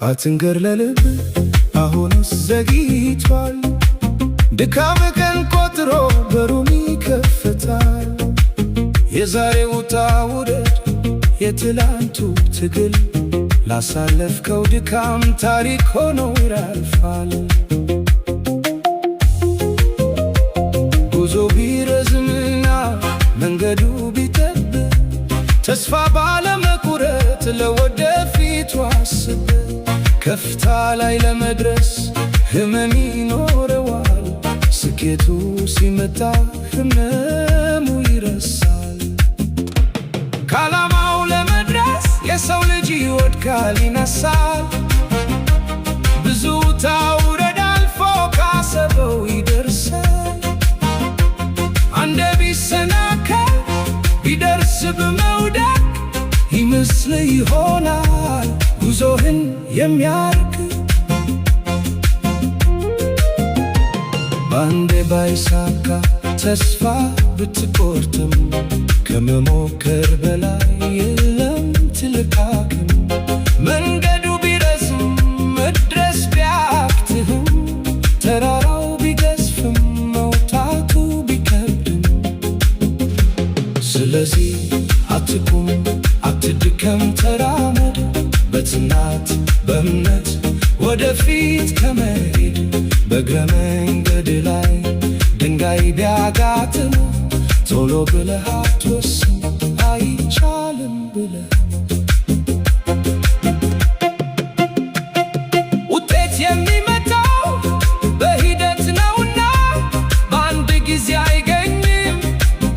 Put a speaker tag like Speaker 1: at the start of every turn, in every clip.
Speaker 1: አትንገር ለልብ አሁንስ ዘግይቷል፣ ድካም ቀን ቆጥሮ በሩን ይከፍታል። የዛሬው ውጣ ውረድ የትላንቱ ትግል ላሳለፍከው ድካም ታሪክ ሆኖ ያልፋል። ጉዞ ቢረዝምና መንገዱ ቢጠብ ተስፋ ባለመቁረጥ ለወደፊቱ አስብ። ከፍታ ላይ ለመድረስ ህመም ይኖረዋል፣ ስኬቱ ሲመጣ ህመሙ ይረሳል። ከዓላማው ለመድረስ የሰው ልጅ ይወድቃል ይነሳል። ብዙ ውጣ ውረድ አልፎ ካሰበው ይደርሳል። አንዴ ቢሰናከል ቢደርስ በመውደቅ ይመስል ይሆናል ጉዞህን የሚያርቅ። ባንዴ ባይሳካ ተስፋ ብትቆርጥም ከመሞከር በላይ የለም ትልቅ አቅም። መንገዱ ቢረዝም መድረስ ቢያቅትህም ተራራው ቢገዝፍም መውጣቱ ቢከብድም፣ ስለዚህ አትቁም አትድከም ተራመድ በጽናት በእምነት ወደፊት ከመሄድ። በእግረ መንገድ ላይ ድንጋይ ቢያጋጥም ቶሎ ብለህ አትወስን አይቻልም ብለህ። ውጤት የሚመጣው በሂደት ነውና በአንድ ጊዜ አይገኝም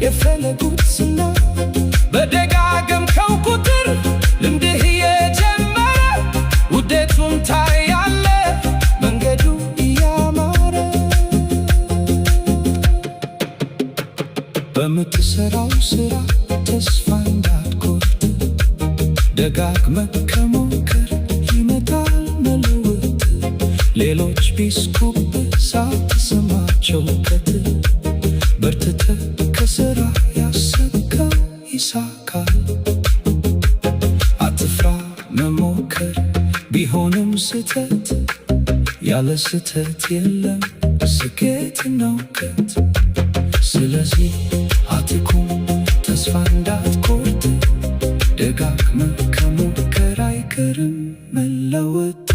Speaker 1: የፈለጉት ስና። በደጋገምከው ቁጥር ልምድህ የጀመረ ውጤቱን ታያለህ መንገዱ እያማረ። በምትሰራው ስራ ተስፋ እንዳትቆርጥ ደጋግመህ ከሞከር ይመጣል መለወጥ። ሌሎች ቢስቁብህ ሳትሰማቸው ከት በርትተህ ከሥራ ያሰብከው ይሳካል። አትፍራ መሞከር ቢሆንም ስህተት፣ ያለ ስህተት የለም ስኬትና እውቀት። ስለዚህ አትቁም ተስፋ እንዳትቆርጥ ደጋግመህ ከሞከር አይቀርም መለወጥ።